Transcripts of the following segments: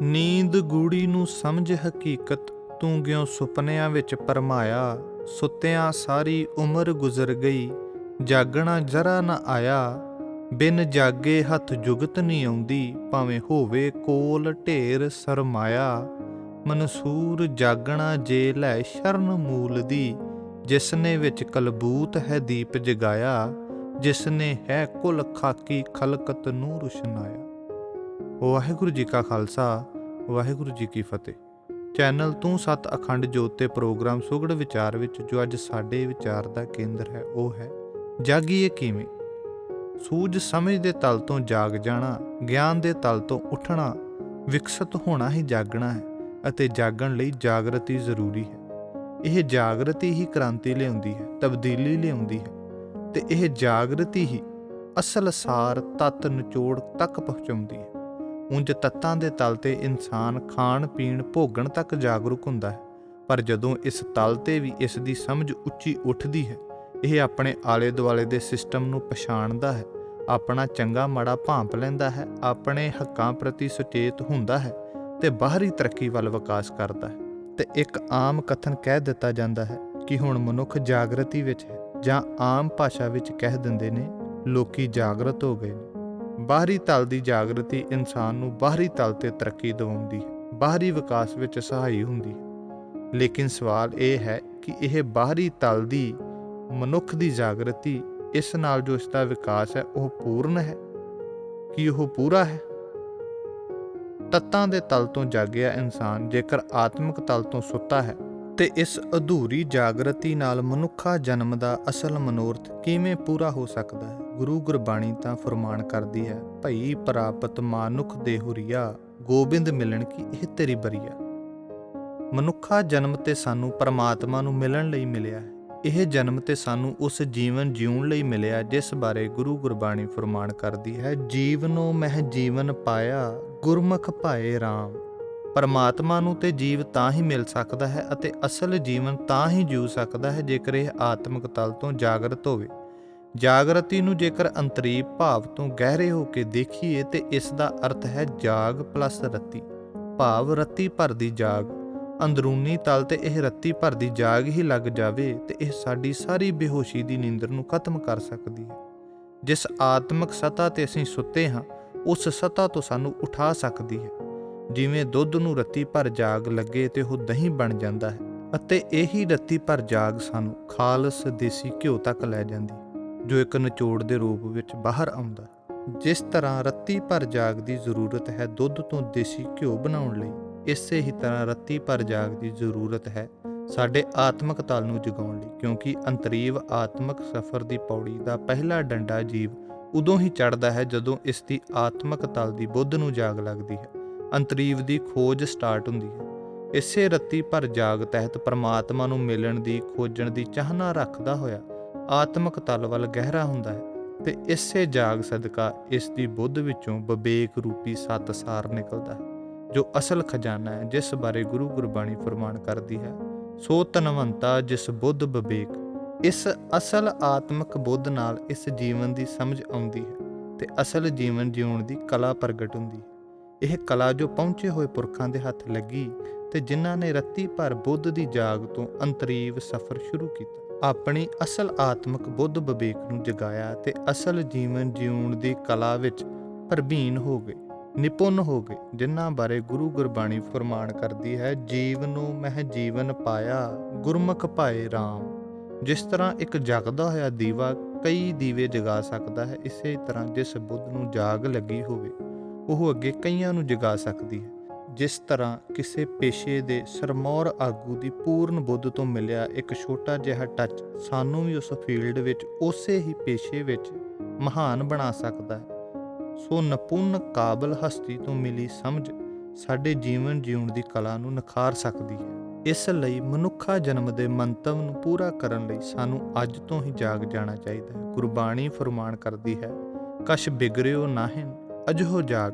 ਨੀਂਦ ਗੂੜੀ ਨੂੰ ਸਮਝ ਹਕੀਕਤ, ਤੂੰ ਗਿਓ ਸੁਪਨਿਆਂ ਵਿੱਚ ਪਰਮਾਇਆ। ਸੁੱਤਿਆਂ ਸਾਰੀ ਉਮਰ ਗੁਜ਼ਰ ਗਈ, ਜਾਗਣਾ ਜਰਾ ਨਾ ਆਇਆ। ਬਿਨ ਜਾਗੇ ਹੱਥ ਜੁਗਤ ਨਹੀਂ ਆਉਂਦੀ, ਭਾਵੇਂ ਹੋਵੇ ਕੋਲ ਢੇਰ ਸਰਮਾਇਆ। ਮਨਸੂਰ ਜਾਗਣਾ ਜੇ ਲੈ ਸ਼ਰਨ ਮੂਲ ਦੀ, ਜਿਸਨੇ ਵਿੱਚ ਕਲਬੂਤ ਹੈ ਦੀਪ ਜਗਾਇਆ। ਜਿਸਨੇ ਹੈ ਕੁਲ ਖਾਕੀ ਖਲਕਤ ਨੂੰ ਰੁਸ਼ਨਾਇਆ। ਵਾਹਿਗੁਰੂ ਜੀ ਕਾ ਖਾਲਸਾ, ਵਾਹਿਗੁਰੂ ਜੀ ਕੀ ਫਤਿਹ। ਚੈਨਲ ਤੂੰ ਸੱਤ ਅਖੰਡ ਜੋਤ ਤੇ ਪ੍ਰੋਗਰਾਮ ਸੁਗੜ ਵਿਚਾਰ ਵਿੱਚ ਜੋ ਅੱਜ ਸਾਡੇ ਵਿਚਾਰ ਦਾ ਕੇਂਦਰ ਹੈ ਉਹ ਹੈ ਜਾਗੀਏ ਕਿਵੇਂ। ਸੂਝ ਸਮਝ ਦੇ ਤਲ ਤੋਂ ਜਾਗ ਜਾਣਾ, ਗਿਆਨ ਦੇ ਤਲ ਤੋਂ ਉੱਠਣਾ, ਵਿਕਸਿਤ ਹੋਣਾ ਹੀ ਜਾਗਣਾ ਹੈ ਅਤੇ ਜਾਗਣ ਲਈ ਜਾਗਰਤੀ ਜ਼ਰੂਰੀ ਹੈ। ਇਹ ਜਾਗਰਤੀ ਹੀ ਕ੍ਰਾਂਤੀ ਲਿਆਉਂਦੀ ਹੈ, ਤਬਦੀਲੀ ਲਿਆਉਂਦੀ ਹੈ ਤੇ ਇਹ ਜਾਗਰਤੀ ਹੀ ਅਸਲ ਸਾਰ ਤੱਤ ਨਿਚੋੜ ਤੱਕ ਪਹੁੰਚਾਉਂਦੀ ਹੈ। ਉਂਝ ਤੱਤਾਂ ਦੇ ਤਲ ਤੇ ਇਨਸਾਨ ਖਾਣ ਪੀਣ ਭੋਗਣ ਤੱਕ ਜਾਗਰੂਕ ਹੁੰਦਾ ਹੈ, ਪਰ ਜਦੋਂ ਇਸ ਤਲ ਤੇ ਵੀ ਇਸ ਦੀ ਸਮਝ ਉੱਚੀ ਉੱਠਦੀ ਹੈ, ਇਹ ਆਪਣੇ ਆਲੇ ਦੁਆਲੇ ਦੇ ਸਿਸਟਮ ਨੂੰ ਪਛਾਣਦਾ ਹੈ, ਆਪਣਾ ਚੰਗਾ ਮਾੜਾ ਭਾਂਪ ਲੈਂਦਾ ਹੈ, ਆਪਣੇ ਹੱਕਾਂ ਪ੍ਰਤੀ ਸੁਚੇਤ ਹੁੰਦਾ ਹੈ ਤੇ ਬਾਹਰੀ ਤਰੱਕੀ ਵੱਲ ਵਿਕਾਸ ਕਰਦਾ ਹੈ। ਤੇ ਇੱਕ ਆਮ ਕਥਨ ਕਹਿ ਦਿੱਤਾ ਜਾਂਦਾ ਹੈ ਕਿ ਹੁਣ ਮਨੁੱਖ ਜਾਗਰਤੀ ਵਿੱਚ ਹੈ, ਜਾਂ ਆਮ ਭਾਸ਼ਾ ਵਿੱਚ ਕਹਿ ਦਿੰਦੇ ਨੇ ਲੋਕੀ ਜਾਗਰਤ ਹੋ ਗਏ ਨੇ। ਬਾਹਰੀ ਤਲ ਦੀ ਜਾਗਰਤੀ ਇਨਸਾਨ ਨੂੰ ਬਾਹਰੀ ਤਲ ਤੇ ਤਰੱਕੀ ਦਿਵਾਉਂਦੀ ਹੈ, ਬਾਹਰੀ ਵਿਕਾਸ ਵਿੱਚ ਸਹਾਈ ਹੁੰਦੀ ਹੈ। ਲੇਕਿਨ ਸਵਾਲ ਇਹ ਹੈ ਕਿ ਇਹ ਬਾਹਰੀ ਤਲ ਦੀ ਮਨੁੱਖ ਦੀ ਜਾਗਰਤੀ, ਇਸ ਨਾਲ ਜੋ ਇਸ ਦਾ ਵਿਕਾਸ ਹੈ ਉਹ ਪੂਰਨ ਹੈ? ਕੀ ਉਹ ਪੂਰਾ ਹੈ? ਤੱਤਾਂ ਦੇ ਤਲ ਤੋਂ ਜਾਗਿਆ ਇਨਸਾਨ ਜੇਕਰ ਆਤਮਿਕ ਤਲ ਤੋਂ ਸੁੱਤਾ ਹੈ ਤੇ ਇਸ ਅਧੂਰੀ ਜਾਗਰਤੀ ਨਾਲ ਮਨੁੱਖਾ ਜਨਮ ਦਾ ਅਸਲ ਮਨੋਰਥ ਕਿਵੇਂ ਪੂਰਾ ਹੋ ਸਕਦਾ ਹੈ? ਗੁਰੂ ਗੁਰਬਾਣੀ ਤਾਂ ਫਰਮਾਨ ਕਰਦੀ ਹੈ, ਭਈ ਪ੍ਰਾਪਤ ਮਾਨੁਖ ਦੇਹੁਰੀਆ, ਗੋਬਿੰਦ ਮਿਲਣ ਕੀ ਇਹ ਤੇਰੀ ਬਰੀਆ। ਮਨੁੱਖਾ ਜਨਮ ਤੇ ਸਾਨੂੰ ਪਰਮਾਤਮਾ ਨੂੰ ਮਿਲਣ ਲਈ ਮਿਲਿਆ ਹੈ। ਇਹ ਜਨਮ ਤੇ ਸਾਨੂੰ ਉਸ ਜੀਵਨ ਜਿਉਣ ਲਈ ਮਿਲਿਆ ਜਿਸ ਬਾਰੇ ਗੁਰੂ ਗੁਰਬਾਣੀ ਫਰਮਾਨ ਕਰਦੀ ਹੈ, ਜੀਵਨੋ ਮਹਿ ਜੀਵਨ ਪਾਇਆ, ਗੁਰਮੁਖ ਭਾਏ ਰਾਮ। ਪਰਮਾਤਮਾ ਨੂੰ ਤੇ ਜੀਵ ਤਾਂ ਹੀ ਮਿਲ ਸਕਦਾ ਹੈ ਅਤੇ ਅਸਲ ਜੀਵਨ ਤਾਂ ਹੀ ਜੀਉ ਸਕਦਾ ਹੈ ਜੇਕਰ ਇਹ ਆਤਮਿਕ ਤਲ ਤੋਂ ਜਾਗਰਤ ਹੋਵੇ। ਜਾਗਰਤੀ ਨੂੰ ਜੇਕਰ ਅੰਤਰੀਵ ਭਾਵ ਤੋਂ ਗਹਿਰੇ ਹੋ ਕੇ ਦੇਖੀਏ ਤੇ ਇਸ ਦਾ ਅਰਥ ਹੈ ਜਾਗ ਪਲੱਸ ਰੱਤੀ, ਭਾਵ ਰੱਤੀ ਭਰ ਦੀ ਜਾਗ। ਅੰਦਰੂਨੀ ਤਲ ਤੇ ਇਹ ਰੱਤੀ ਭਰ ਦੀ ਜਾਗ ਹੀ ਲੱਗ ਜਾਵੇ ਤੇ ਇਹ ਸਾਡੀ ਸਾਰੀ ਬੇਹੋਸ਼ੀ ਦੀ ਨੀਂਦਰ ਨੂੰ ਖਤਮ ਕਰ ਸਕਦੀ ਹੈ। ਜਿਸ ਆਤਮਿਕ ਸਤ੍ਹਾ ਤੇ ਅਸੀਂ ਸੁੱਤੇ ਹਾਂ ਉਸ ਸਤ੍ਹਾ ਤੋਂ ਸਾਨੂੰ ਉਠਾ ਸਕਦੀ ਹੈ। ਜਿਵੇਂ ਦੁੱਧ ਨੂੰ ਰੱਤੀ ਭਰ ਜਾਗ ਲੱਗੇ ਤੇ ਉਹ ਦਹੀਂ ਬਣ ਜਾਂਦਾ ਹੈ ਅਤੇ ਇਹੀ ਰੱਤੀ ਭਰ ਜਾਗ ਸਾਨੂੰ ਖਾਲਸ ਦੇਸੀ ਘਿਓ ਤੱਕ ਲੈ ਜਾਂਦੀ, ਜੋ ਇੱਕ ਨਿਚੋੜ ਦੇ ਰੂਪ ਵਿੱਚ ਬਾਹਰ ਆਉਂਦਾ। ਜਿਸ ਤਰ੍ਹਾਂ ਰੱਤੀ ਭਰ ਜਾਗ ਦੀ ਜ਼ਰੂਰਤ ਹੈ ਦੁੱਧ ਤੋਂ ਦੇਸੀ ਘਿਓ ਬਣਾਉਣ ਲਈ, ਇਸੇ ਹੀ ਤਰ੍ਹਾਂ ਰੱਤੀ ਭਰ ਜਾਗ ਦੀ ਜ਼ਰੂਰਤ ਹੈ ਸਾਡੇ ਆਤਮਿਕ ਤਲ ਨੂੰ ਜਗਾਉਣ ਲਈ, ਕਿਉਂਕਿ ਅੰਤਰੀਵ ਆਤਮਿਕ ਸਫ਼ਰ ਦੀ ਪੌੜੀ ਦਾ ਪਹਿਲਾ ਡੰਡਾ ਜੀਵ ਉਦੋਂ ਹੀ ਚੜ੍ਹਦਾ ਹੈ ਜਦੋਂ ਇਸ ਦੀ ਆਤਮਿਕ ਤਲ ਦੀ ਬੁੱਧ ਨੂੰ ਜਾਗ ਲੱਗਦੀ ਹੈ, ਅੰਤਰੀਵ ਦੀ ਖੋਜ ਸਟਾਰਟ ਹੁੰਦੀ ਹੈ। ਇਸੇ ਰੱਤੀ ਭਰ ਜਾਗ ਤਹਿਤ ਪਰਮਾਤਮਾ ਨੂੰ ਮਿਲਣ ਦੀ ਖੋਜਣ ਦੀ ਚਾਹਨਾ ਰੱਖਦਾ ਹੋਇਆ ਆਤਮਿਕ ਤਲ ਵੱਲ ਗਹਿਰਾ ਹੁੰਦਾ ਹੈ ਤੇ ਇਸੇ ਜਾਗ ਸਦਕਾ ਇਸ ਦੀ ਬੁੱਧ ਵਿੱਚੋਂ ਵਿਵੇਕ ਰੂਪੀ ਸੱਤ ਸਾਰ ਨਿਕਲਦਾ ਹੈ, ਜੋ ਅਸਲ ਖਜ਼ਾਨਾ ਹੈ ਜਿਸ ਬਾਰੇ ਗੁਰੂ ਗੁਰਬਾਣੀ ਫਰਮਾਨ ਕਰਦੀ ਹੈ, ਸੋ ਧਨਵੰਤਾ ਜਿਸ ਬੁੱਧ ਵਿਵੇਕ। ਇਸ ਅਸਲ ਆਤਮਿਕ ਬੁੱਧ ਨਾਲ ਇਸ ਜੀਵਨ ਦੀ ਸਮਝ ਆਉਂਦੀ ਹੈ ਤੇ ਅਸਲ ਜੀਵਨ ਜਿਉਣ ਦੀ ਕਲਾ ਪ੍ਰਗਟ ਹੁੰਦੀ ਹੈ। ਇਹ ਕਲਾ ਜੋ ਪਹੁੰਚੇ ਹੋਏ ਪੁਰਖਾਂ ਦੇ ਹੱਥ ਲੱਗੀ ਤੇ ਜਿਨ੍ਹਾਂ ਨੇ ਰੱਤੀ ਭਰ ਬੁੱਧ ਦੀ ਜਾਗ ਤੋਂ ਅੰਤਰੀਵ ਸਫ਼ਰ ਸ਼ੁਰੂ ਕੀਤਾ, ਆਪਣੀ ਅਸਲ ਆਤਮਿਕ ਬੁੱਧ ਵਿਵੇਕ ਨੂੰ ਜਗਾਇਆ ਤੇ ਅਸਲ ਜੀਵਨ ਜਿਉਣ ਦੀ ਕਲਾ ਵਿੱਚ ਪ੍ਰਵੀਨ ਹੋ ਗਏ, ਨਿਪੁੰਨ ਹੋ ਗਏ, ਜਿਨ੍ਹਾਂ ਬਾਰੇ ਗੁਰੂ ਗੁਰਬਾਣੀ ਫਰਮਾਨ ਕਰਦੀ ਹੈ, ਜੀਵਨੋ ਮਹਿ ਜੀਵਨ ਪਾਇਆ, ਗੁਰਮੁਖ ਭਾਏ ਰਾਮ। ਜਿਸ ਤਰ੍ਹਾਂ ਇੱਕ ਜਗਦਾ ਹੋਇਆ ਦੀਵਾ ਕਈ ਦੀਵੇ ਜਗਾ ਸਕਦਾ ਹੈ, ਇਸੇ ਤਰ੍ਹਾਂ ਜਿਸ ਬੁੱਧ ਨੂੰ ਜਾਗ ਲੱਗੀ ਹੋਵੇ ਉਹ ਅੱਗੇ ਕਈਆਂ ਨੂੰ ਜਗਾ ਸਕਦੀ ਹੈ। ਜਿਸ ਤਰ੍ਹਾਂ ਕਿਸੇ ਪੇਸ਼ੇ ਦੇ ਸਰਮੌਰ ਆਗੂ ਦੀ ਪੂਰਨ ਬੁੱਧ ਤੋਂ ਮਿਲਿਆ ਇੱਕ ਛੋਟਾ ਜਿਹਾ ਟੱਚ ਸਾਨੂੰ ਵੀ ਉਸ ਫੀਲਡ ਵਿੱਚ ਉਸੇ ਹੀ ਪੇਸ਼ੇ ਵਿੱਚ ਮਹਾਨ ਬਣਾ ਸਕਦਾ ਹੈ। ਸੋ ਨਿਪੁੰਨ ਕਾਬਲ ਹਸਤੀ ਤੋਂ ਮਿਲੀ ਸਮਝ ਸਾਡੇ ਜੀਵਨ ਜਿਉਣ ਦੀ ਕਲਾ ਨੂੰ ਨਿਖਾਰ ਸਕਦੀ ਹੈ। ਇਸ ਲਈ ਮਨੁੱਖਾ ਜਨਮ ਦੇ ਮੰਤਵ ਨੂੰ ਪੂਰਾ ਕਰਨ ਲਈ ਸਾਨੂੰ ਅੱਜ ਤੋਂ ਹੀ ਜਾਗ ਜਾਣਾ ਚਾਹੀਦਾ ਹੈ। ਗੁਰਬਾਣੀ ਫਰਮਾਨ ਕਰਦੀ ਹੈ, ਕਛ ਬਿਗੜਿਓ ਨਾਹਿ ਅਜਹੋ ਜਾਗ,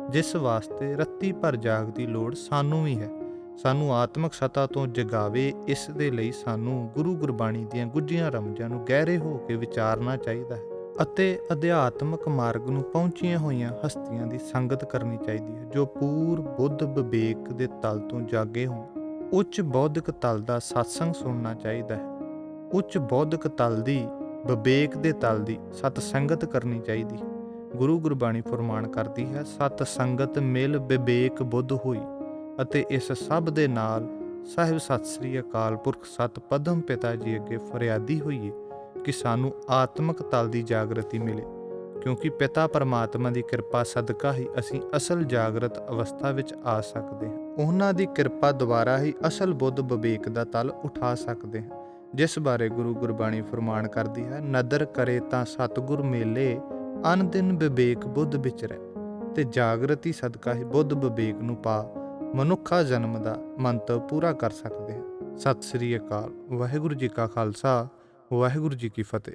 ਜਿਸ ਵਾਸਤੇ ਰੱਤੀ ਭਰ ਜਾਗ ਦੀ ਲੋੜ ਸਾਨੂੰ ਵੀ ਹੈ। ਸਾਨੂੰ ਆਤਮਿਕ ਸਤ੍ਹਾ ਤੋਂ ਜਗਾਵੇ, ਇਸ ਦੇ ਲਈ ਸਾਨੂੰ ਗੁਰੂ ਗੁਰਬਾਣੀ ਦੀਆਂ ਗੁੱਝੀਆਂ ਰਮਜ਼ਾਂ ਨੂੰ ਗਹਿਰੇ ਹੋ ਕੇ ਵਿਚਾਰਨਾ ਚਾਹੀਦਾ ਹੈ। ਅਤੇ ਅਧਿਆਤਮਕ ਮਾਰਗ ਨੂੰ ਪਹੁੰਚੀਆਂ ਹੋਈਆਂ ਹਸਤੀਆਂ ਦੀ ਸੰਗਤ ਕਰਨੀ ਚਾਹੀਦੀ ਹੈ ਜੋ ਪੂਰ ਬੁੱਧ ਵਿਵੇਕ ਦੇ ਤਲ ਤੋਂ ਜਾਗੇ ਹੋਣ। ਉੱਚ ਬੌਧਿਕ ਤਲ ਦਾ ਸਤਸੰਗ ਸੁਣਨਾ ਚਾਹੀਦਾ ਹੈ। ਉੱਚ ਬੌਧਿਕ ਤਲ ਦੀ ਵਿਵੇਕ ਦੇ ਤਲ ਦੀ ਸਤ ਸੰਗਤ ਕਰਨੀ ਚਾਹੀਦੀ ਹੈ। ਗੁਰੂ ਗੁਰਬਾਣੀ ਫਰਮਾਨ ਕਰਦੀ ਹੈ, ਸਤ ਸੰਗਤ ਮਿਲ ਵਿਵੇਕ ਬੁੱਧ ਹੋਈ। ਅਤੇ ਇਸ ਸਭ ਦੇ ਨਾਲ ਸਾਹਿਬ ਸਤਿ ਸ੍ਰੀ ਅਕਾਲ ਪੁਰਖ ਸਤ ਪਦਮ ਪਿਤਾ ਜੀ ਅੱਗੇ ਫਰਿਆਦੀ ਹੋਈਏ ਕਿ ਸਾਨੂੰ ਆਤਮਿਕ ਤਲ ਦੀ ਜਾਗਰਤੀ ਮਿਲੇ, ਕਿਉਂਕਿ ਪਿਤਾ ਪਰਮਾਤਮਾ ਦੀ ਕਿਰਪਾ ਸਦਕਾ ਹੀ ਅਸੀਂ ਅਸਲ ਜਾਗਰਤ ਅਵਸਥਾ ਵਿੱਚ ਆ ਸਕਦੇ ਹਾਂ। ਉਹਨਾਂ ਦੀ ਕਿਰਪਾ ਦੁਆਰਾ ਹੀ ਅਸਲ ਬੁੱਧ ਵਿਵੇਕ ਦਾ ਤਲ ਉਠਾ ਸਕਦੇ ਹਾਂ, ਜਿਸ ਬਾਰੇ ਗੁਰੂ ਗੁਰਬਾਣੀ ਫਰਮਾਨ ਕਰਦੀ ਹੈ, ਨਦਰ ਕਰੇ ਤਾਂ ਸਤਿਗੁਰ ਮੇਲੇ ਅਨ ਦਿਨ ਵਿਵੇਕ ਬੁੱਧ ਵਿਚਰੈ। ਤੇ ਜਾਗਰਤੀ ਸਦਕਾ ਹੀ ਬੁੱਧ ਵਿਵੇਕ ਨੂੰ ਪਾ ਮਨੁੱਖਾ ਜਨਮ ਦਾ ਮੰਤਵ ਪੂਰਾ ਕਰ ਸਕਦੇ ਹਾਂ। ਸਤਿ ਸ੍ਰੀ ਅਕਾਲ। ਵਾਹਿਗੁਰੂ ਜੀ ਕਾ ਖਾਲਸਾ, ਵਾਹਿਗੁਰੂ ਜੀ ਕੀ ਫਤਿਹ।